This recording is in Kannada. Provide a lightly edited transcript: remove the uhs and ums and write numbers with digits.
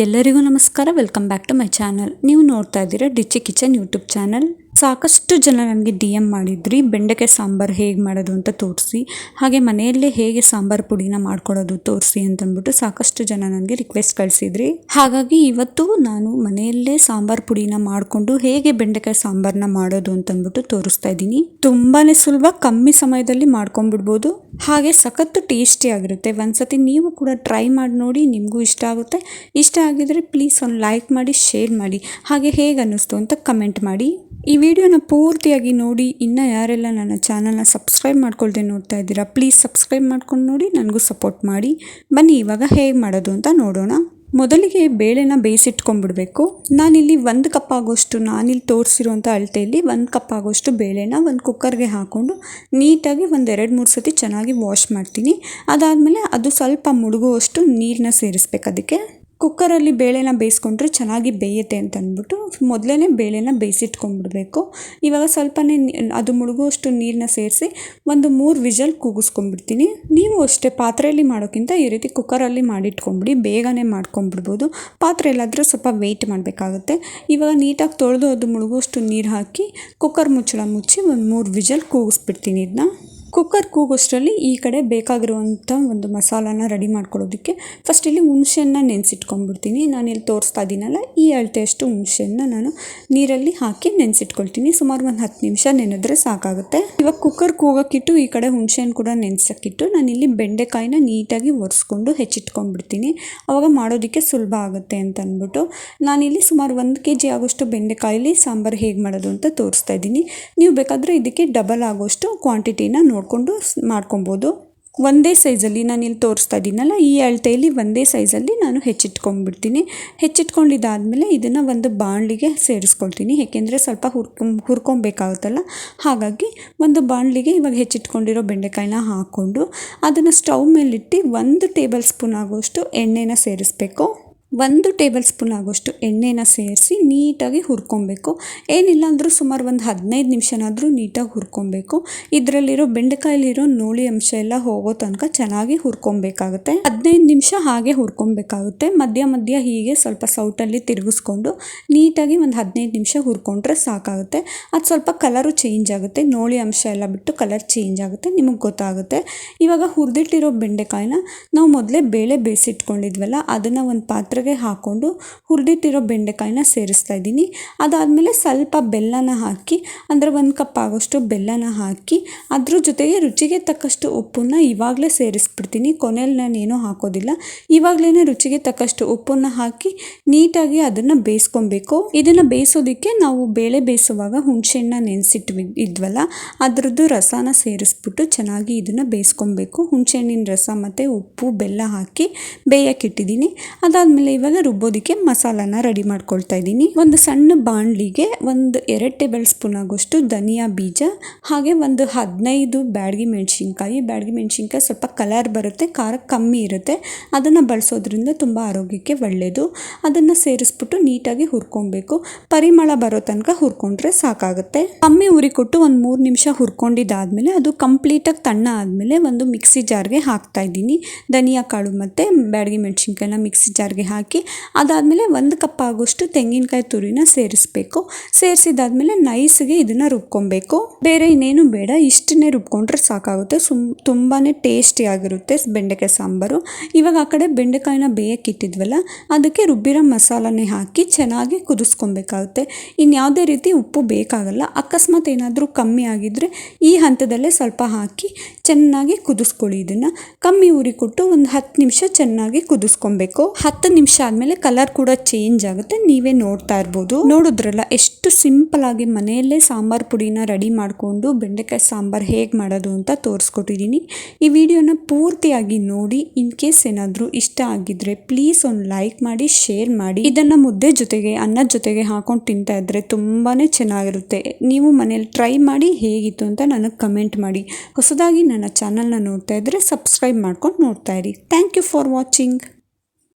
ಎಲ್ಲರಿಗೂ ನಮಸ್ಕಾರ. Welcome back to my channel. ನೀವು ನೋಡ್ತಾ ಇದ್ದೀರಾ ಡಿಚ್ಚಿ ಕಿಚನ್ ಯೂಟ್ಯೂಬ್ ಚಾನಲ್. ಸಾಕಷ್ಟು ಜನ ನನಗೆ DM ಮಾಡಿದ್ರಿ ಬೆಂಡೆಕಾಯಿ ಸಾಂಬಾರು ಹೇಗೆ ಮಾಡೋದು ಅಂತ ತೋರಿಸಿ, ಹಾಗೆ ಮನೆಯಲ್ಲೇ ಹೇಗೆ ಸಾಂಬಾರು ಪುಡಿನ ಮಾಡ್ಕೊಳ್ಳೋದು ತೋರಿಸಿ ಅಂತಂದ್ಬಿಟ್ಟು ಸಾಕಷ್ಟು ಜನ ನನಗೆ ರಿಕ್ವೆಸ್ಟ್ ಕಳಿಸಿದ್ರಿ. ಹಾಗಾಗಿ ಇವತ್ತು ನಾನು ಮನೆಯಲ್ಲೇ ಸಾಂಬಾರು ಪುಡಿನ ಮಾಡಿಕೊಂಡು ಹೇಗೆ ಬೆಂಡೆಕಾಯಿ ಸಾಂಬಾರನ್ನ ಮಾಡೋದು ಅಂತಂದ್ಬಿಟ್ಟು ತೋರಿಸ್ತಾ ಇದ್ದೀನಿ. ತುಂಬಾನೇ ಸುಲಭ, ಕಮ್ಮಿ ಸಮಯದಲ್ಲಿ ಮಾಡ್ಕೊಂಡ್ಬಿಡ್ಬೋದು, ಹಾಗೆ ಸಖತ್ತು ಟೇಸ್ಟಿ ಆಗಿರುತ್ತೆ. ಒಂದ್ಸತಿ ನೀವು ಕೂಡ ಟ್ರೈ ಮಾಡಿ ನೋಡಿ, ನಿಮಗೂ ಇಷ್ಟ ಆಗುತ್ತೆ. ಇಷ್ಟ ಆಗಿದ್ರೆ ಪ್ಲೀಸ್ ಒಂದು ಲೈಕ್ ಮಾಡಿ, ಶೇರ್ ಮಾಡಿ, ಹಾಗೆ ಹೇಗೆ ಅನ್ನಿಸ್ತು ಅಂತ ಕಮೆಂಟ್ ಮಾಡಿ. ಈ ವಿಡಿಯೋನ ಪೂರ್ತಿಯಾಗಿ ನೋಡಿ. ಇನ್ನು ಯಾರೆಲ್ಲ ನನ್ನ ಚಾನಲ್ನ ಸಬ್ಸ್ಕ್ರೈಬ್ ಮಾಡ್ಕೊಳ್ದೆ ನೋಡ್ತಾ ಇದ್ದೀರಾ, ಪ್ಲೀಸ್ ಸಬ್ಸ್ಕ್ರೈಬ್ ಮಾಡ್ಕೊಂಡು ನೋಡಿ, ನನಗೂ ಸಪೋರ್ಟ್ ಮಾಡಿ. ಬನ್ನಿ ಇವಾಗ ಹೇಗೆ ಮಾಡೋದು ಅಂತ ನೋಡೋಣ. ಮೊದಲಿಗೆ ಬೇಳೆನ ಬೇಯಿಸಿಟ್ಕೊಂಡ್ಬಿಡ್ಬೇಕು. ನಾನಿಲ್ಲಿ 1 ಕಪ್ ಆಗೋಷ್ಟು, ನಾನಿಲ್ಲಿ ತೋರಿಸಿರುವಂಥ ಅಳತೆಯಲ್ಲಿ 1 ಕಪ್ ಆಗೋಷ್ಟು ಬೇಳೆನ ಒಂದು ಕುಕ್ಕರ್ಗೆ ಹಾಕ್ಕೊಂಡು ನೀಟಾಗಿ ಒಂದು 2-3 ಸತಿ ಚೆನ್ನಾಗಿ ವಾಶ್ ಮಾಡ್ತೀನಿ. ಅದಾದಮೇಲೆ ಅದು ಸ್ವಲ್ಪ ಮುಳುಗುವಷ್ಟು ನೀರನ್ನ ಸೇರಿಸ್ಬೇಕು. ಅದಕ್ಕೆ ಕುಕ್ಕರಲ್ಲಿ ಬೇಳೆನ ಬೇಯಿಸ್ಕೊಂಡ್ರೆ ಚೆನ್ನಾಗಿ ಬೇಯುತ್ತೆ ಅಂತ ಅಂದ್ಬಿಟ್ಟು ಮೊದಲೇ ಬೇಳೆನ ಬೇಯಿಸಿಟ್ಕೊಂಡ್ಬಿಡ್ಬೇಕು. ಇವಾಗ ಸ್ವಲ್ಪನೇ ಅದು ಮುಳುಗುವಷ್ಟು ನೀರನ್ನ ಸೇರಿಸಿ ಒಂದು 3 ವಿಷಲ್ ಕೂಗಿಸ್ಕೊಂಡ್ಬಿಡ್ತೀನಿ. ನೀವು ಅಷ್ಟೇ ಪಾತ್ರೆಯಲ್ಲಿ ಮಾಡೋಕ್ಕಿಂತ ಈ ರೀತಿ ಕುಕ್ಕರಲ್ಲಿ ಮಾಡಿಟ್ಕೊಂಡ್ಬಿಡಿ, ಬೇಗನೆ ಮಾಡ್ಕೊಂಡ್ಬಿಡ್ಬೋದು. ಪಾತ್ರೆಯಲ್ಲಾದರೆ ಸ್ವಲ್ಪ ವೆಯ್ಟ್ ಮಾಡಬೇಕಾಗುತ್ತೆ. ಇವಾಗ ನೀಟಾಗಿ ತೊಳೆದು ಅದು ಮುಳುಗುವಷ್ಟು ನೀರು ಹಾಕಿ ಕುಕ್ಕರ್ ಮುಚ್ಚಳ ಮುಚ್ಚಿ ಒಂದು 3 ವಿಷಲ್ ಕೂಗಿಸ್ಬಿಡ್ತೀನಿ. ಇದನ್ನ ಕುಕ್ಕರ್ ಕೂಗೋಷ್ಟರಲ್ಲಿ ಈ ಕಡೆ ಬೇಕಾಗಿರುವಂಥ ಒಂದು ಮಸಾಲಾನ ರೆಡಿ ಮಾಡ್ಕೊಳ್ಳೋದಕ್ಕೆ ಫಸ್ಟ್ ಇಲ್ಲಿ ಹುಣಸೆಹಣ್ಣ ನೆನೆಸಿಟ್ಕೊಂಡ್ಬಿಡ್ತೀನಿ. ನಾನಿಲ್ಲಿ ತೋರಿಸ್ತಾ ಇದ್ದೀನಲ್ಲ, ಈ ಅಳತೆಯಷ್ಟು ಹುಣಸೆಹಣ್ಣ ನಾನು ನೀರಲ್ಲಿ ಹಾಕಿ ನೆನೆಸಿಟ್ಕೊಳ್ತೀನಿ. ಸುಮಾರು ಒಂದು 10 ನಿಮಿಷ ನೆನೆದ್ರೆ ಸಾಕಾಗುತ್ತೆ. ಇವಾಗ ಕುಕ್ಕರ್ ಕೂಗೋಕ್ಕಿಟ್ಟು ಈ ಕಡೆ ಹುಣಸೆಹಣ್ಣು ಕೂಡ ನೆನೆಸೋಕ್ಕಿಟ್ಟು ನಾನಿಲ್ಲಿ ಬೆಂಡೆಕಾಯಿನ ನೀಟಾಗಿ ಒರೆಸ್ಕೊಂಡು ಹೆಚ್ಚಿಟ್ಕೊಂಡ್ಬಿಡ್ತೀನಿ. ಆವಾಗ ಮಾಡೋದಕ್ಕೆ ಸುಲಭ ಆಗುತ್ತೆ ಅಂತ ಅಂದ್ಬಿಟ್ಟು ನಾನಿಲ್ಲಿ ಸುಮಾರು 1 kg ಆಗೋಷ್ಟು ಬೆಂಡೆಕಾಯಲ್ಲಿ ಸಾಂಬಾರು ಹೇಗೆ ಮಾಡೋದು ಅಂತ ತೋರಿಸ್ತಾ ಇದ್ದೀನಿ. ನೀವು ಬೇಕಾದರೆ ಇದಕ್ಕೆ ಡಬಲ್ ಆಗೋಷ್ಟು ಕ್ವಾಂಟಿಟಿನ ನೋಡಿಕೊಂಡು ಮಾಡ್ಕೊಬೋದು. ಒಂದೇ ಸೈಜಲ್ಲಿ ನಾನಿಲ್ಲಿ ತೋರಿಸ್ತಾ ಇದ್ದೀನಲ್ಲ, ಈ ಅಳತೆಯಲ್ಲಿ ಒಂದೇ ಸೈಜಲ್ಲಿ ನಾನು ಹೆಚ್ಚಿಟ್ಕೊಂಡ್ಬಿಡ್ತೀನಿ. ಹೆಚ್ಚಿಟ್ಕೊಂಡಿದ್ದಾದಮೇಲೆ ಇದನ್ನು ಒಂದು ಬಾಣಲಿಗೆ ಸೇರಿಸ್ಕೊಳ್ತೀನಿ. ಏಕೆಂದರೆ ಸ್ವಲ್ಪ ಹುರ್ಕೊಬೇಕಾಗುತ್ತಲ್ಲ, ಹಾಗಾಗಿ ಒಂದು ಬಾಣಲಿಗೆ ಇವಾಗ ಹೆಚ್ಚಿಟ್ಕೊಂಡಿರೋ ಬೆಂಡೆಕಾಯಿನ ಹಾಕ್ಕೊಂಡು ಅದನ್ನು ಸ್ಟವ್ ಮೇಲಿಟ್ಟು 1 ಟೇಬಲ್ ಸ್ಪೂನ್ ಆಗೋಷ್ಟು ಎಣ್ಣೆನ ಸೇರಿಸ್ಬೇಕು. 1 ಟೇಬಲ್ ಸ್ಪೂನ್ ಆಗೋಷ್ಟು ಎಣ್ಣೆನ ಸೇರಿಸಿ ನೀಟಾಗಿ ಹುರ್ಕೊಬೇಕು. ಏನಿಲ್ಲ ಅಂದರೂ ಸುಮಾರು ಒಂದು 15 ನಿಮಿಷನಾದರೂ ನೀಟಾಗಿ ಹುರ್ಕೊಬೇಕು. ಇದರಲ್ಲಿರೋ ಬೆಂಡೆಕಾಯಲ್ಲಿರೋ ನೋಳಿ ಅಂಶ ಎಲ್ಲ ಹೋಗೋ ತನಕ ಚೆನ್ನಾಗಿ ಹುರ್ಕೊಬೇಕಾಗುತ್ತೆ. 15 ನಿಮಿಷ ಹಾಗೆ ಹುರ್ಕೊಬೇಕಾಗುತ್ತೆ. ಮಧ್ಯ ಮಧ್ಯ ಹೀಗೆ ಸ್ವಲ್ಪ ಸೌಟಲ್ಲಿ ತಿರುಗಿಸ್ಕೊಂಡು ನೀಟಾಗಿ ಒಂದು 15 ನಿಮಿಷ ಹುರ್ಕೊಂಡ್ರೆ ಸಾಕಾಗುತ್ತೆ. ಅದು ಸ್ವಲ್ಪ ಕಲರು ಚೇಂಜ್ ಆಗುತ್ತೆ, ನೋಳಿ ಅಂಶ ಎಲ್ಲ ಬಿಟ್ಟು ಕಲರ್ ಚೇಂಜ್ ಆಗುತ್ತೆ, ನಿಮಗೆ ಗೊತ್ತಾಗುತ್ತೆ. ಇವಾಗ ಹುರಿದಿಟ್ಟಿರೋ ಬೆಂಡೆಕಾಯಿನ ನಾವು ಮೊದಲೇ ಬೇಳೆ ಬೇಯಿಸಿಟ್ಕೊಂಡಿದ್ವಲ್ಲ, ಅದನ್ನು ಒಂದು ಪಾತ್ರೆ ಹಾಕೊಂಡು ಹುರಿದಿಟ್ಟಿರೋ ಬೆಂಡೆಕಾಯಿನ ಸೇರಿಸ್ತಾ ಇದ್ದೀನಿ. ಅದಾದಮೇಲೆ ಸ್ವಲ್ಪ ಬೆಲ್ಲನ ಹಾಕಿ, ಅಂದರೆ 1 ಕಪ್ ಆಗೋಷ್ಟು ಬೆಲ್ಲನ ಹಾಕಿ ಅದ್ರ ಜೊತೆಗೆ ರುಚಿಗೆ ತಕ್ಕಷ್ಟು ಉಪ್ಪನ್ನು ಇವಾಗಲೇ ಸೇರಿಸ್ಬಿಡ್ತೀನಿ. ಕೊನೆಯಲ್ಲಿ ನಾನು ಏನೂ ಹಾಕೋದಿಲ್ಲ, ಇವಾಗಲೇ ರುಚಿಗೆ ತಕ್ಕಷ್ಟು ಉಪ್ಪನ್ನು ಹಾಕಿ ನೀಟಾಗಿ ಅದನ್ನು ಬೇಯಿಸ್ಕೊಬೇಕು. ಇದನ್ನು ಬೇಯಿಸೋದಕ್ಕೆ ನಾವು ಬೇಳೆ ಬೇಯಿಸುವಾಗ ಹುಣಸೆಹಣ್ಣ ನೆನೆಸಿಟ್ಟಿದ್ವಲ್ಲ, ಅದರದ್ದು ರಸನ ಸೇರಿಸ್ಬಿಟ್ಟು ಚೆನ್ನಾಗಿ ಇದನ್ನು ಬೇಯಿಸ್ಕೊಬೇಕು. ಹುಣಸೆಹಣ್ಣಿನ ರಸ ಮತ್ತು ಉಪ್ಪು ಬೆಲ್ಲ ಹಾಕಿ ಬೇಯಕ್ಕಿಟ್ಟಿದ್ದೀನಿ. ಅದಾದಮೇಲೆ ಇವಾಗ ರುಬ್ಬೋದಕ್ಕೆ ಮಸಾಲಾನ ರೆಡಿ ಮಾಡ್ಕೊಳ್ತಾ ಇದ್ದೀನಿ. ಒಂದು ಸಣ್ಣ ಬಾಣಲಿಗೆ ಒಂದು 2 ಟೇಬಲ್ ಸ್ಪೂನ್ ಆಗೋಷ್ಟು ಧನಿಯಾ ಬೀಜ, ಹಾಗೆ ಒಂದು 15 ಬ್ಯಾಡಗಿ ಮೆಣಸಿನ್ಕಾಯಿ. ಬ್ಯಾಡಗಿ ಮೆಣಸಿನ್ಕಾಯಿ ಸ್ವಲ್ಪ ಕಲರ್ ಬರುತ್ತೆ, ಖಾರ ಕಮ್ಮಿ ಇರುತ್ತೆ, ಅದನ್ನು ಬಳಸೋದ್ರಿಂದ ತುಂಬ ಆರೋಗ್ಯಕ್ಕೆ ಒಳ್ಳೆಯದು. ಅದನ್ನು ಸೇರಿಸ್ಬಿಟ್ಟು ನೀಟಾಗಿ ಹುರ್ಕೊಬೇಕು. ಪರಿಮಳ ಬರೋ ತನಕ ಹುರ್ಕೊಂಡ್ರೆ ಸಾಕಾಗುತ್ತೆ. ಕಮ್ಮಿ ಉರಿ ಕೊಟ್ಟು ಒಂದು 3 ನಿಮಿಷ ಹುರ್ಕೊಂಡಿದ್ದಾದಮೇಲೆ ಅದು ಕಂಪ್ಲೀಟಾಗಿ ತಣ್ಣ ಆದಮೇಲೆ ಒಂದು ಮಿಕ್ಸಿ ಜಾರ್ಗೆ ಹಾಕ್ತಾ ಇದ್ದೀನಿ. ಧನಿಯಾ ಕಾಳು ಮತ್ತು ಬ್ಯಾಡಗಿ ಮೆಣಸಿನ್ಕಾಯಿನ ಮಿಕ್ಸಿ ಜಾರ್ಗೆ ಹಾಕಿ ಅದಾದಮೇಲೆ 1 ಕಪ್ ಆಗೋಷ್ಟು ತೆಂಗಿನಕಾಯಿ ತುರಿನ ಸೇರಿಸ್ಬೇಕು. ಸೇರಿಸಿದಾದ್ಮೇಲೆ ನೈಸ್ಗೆ ಇದನ್ನು ರುಬ್ಕೊಬೇಕು. ಬೇರೆ ಇನ್ನೇನು ಬೇಡ, ಇಷ್ಟನ್ನೇ ರುಬ್ಕೊಂಡ್ರೆ ಸಾಕಾಗುತ್ತೆ. ತುಂಬಾ ಟೇಸ್ಟಿ ಆಗಿರುತ್ತೆ ಬೆಂಡೆಕಾಯಿ ಸಾಂಬಾರು. ಇವಾಗ ಆ ಕಡೆ ಬೆಂಡೆಕಾಯಿನ ಬೇಯಕ್ಕಿಟ್ಟಿದ್ವಲ್ಲ, ಅದಕ್ಕೆ ರುಬ್ಬಿರೋ ಮಸಾಲನೇ ಹಾಕಿ ಚೆನ್ನಾಗಿ ಕುದಿಸ್ಕೊಬೇಕಾಗುತ್ತೆ. ಇನ್ಯಾವುದೇ ರೀತಿ ಉಪ್ಪು ಬೇಕಾಗಲ್ಲ. ಅಕಸ್ಮಾತ್ ಏನಾದರೂ ಕಮ್ಮಿ ಆಗಿದ್ದರೆ ಈ ಹಂತದಲ್ಲೇ ಸ್ವಲ್ಪ ಹಾಕಿ ಚೆನ್ನಾಗಿ ಕುದಿಸ್ಕೊಳ್ಳಿ. ಇದನ್ನು ಕಮ್ಮಿ ಉರಿ ಕೊಟ್ಟು ಒಂದು 10 ನಿಮಿಷ ಚೆನ್ನಾಗಿ ಕುದಿಸ್ಕೊಬೇಕು. 10 ನಿಮಿಷ ಆದಮೇಲೆ ಕಲರ್ ಕೂಡ ಚೇಂಜ್ ಆಗುತ್ತೆ, ನೀವೇ ನೋಡ್ತಾ ಇರ್ಬೋದು. ನೋಡಿದ್ರಲ್ಲ ಎಷ್ಟು ಸಿಂಪಲ್ ಆಗಿ ಮನೆಯಲ್ಲೇ ಸಾಂಬಾರು ಪುಡಿನ ರೆಡಿ ಮಾಡಿಕೊಂಡು ಬೆಂಡೆಕಾಯಿ ಸಾಂಬಾರು ಹೇಗೆ ಮಾಡೋದು ಅಂತ ತೋರಿಸ್ಕೊಟ್ಟಿದ್ದೀನಿ. ಈ ವಿಡಿಯೋನ ಪೂರ್ತಿಯಾಗಿ ನೋಡಿ. ಇನ್ ಕೇಸ್ ಏನಾದರೂ ಇಷ್ಟ ಆಗಿದ್ರೆ ಪ್ಲೀಸ್ ಒಂದು ಲೈಕ್ ಮಾಡಿ, ಶೇರ್ ಮಾಡಿ. ಇದನ್ನು ಮುದ್ದೆ ಜೊತೆಗೆ ಅನ್ನದ ಜೊತೆಗೆ ಹಾಕೊಂಡು ತಿಂತಾ ಇದ್ರೆ ತುಂಬಾ ಚೆನ್ನಾಗಿರುತ್ತೆ. ನೀವು ಮನೇಲಿ ಟ್ರೈ ಮಾಡಿ ಹೇಗಿತ್ತು ಅಂತ ನನಗೆ ಕಮೆಂಟ್ ಮಾಡಿ. ಹೊಸದಾಗಿ ನನ್ನ ಚಾನಲ್ನ ನೋಡ್ತಾ ಇದ್ರೆ ಸಬ್ಸ್ಕ್ರೈಬ್ ಮಾಡ್ಕೊಂಡು ನೋಡ್ತಾ ಇರಿ. Thank you for watching.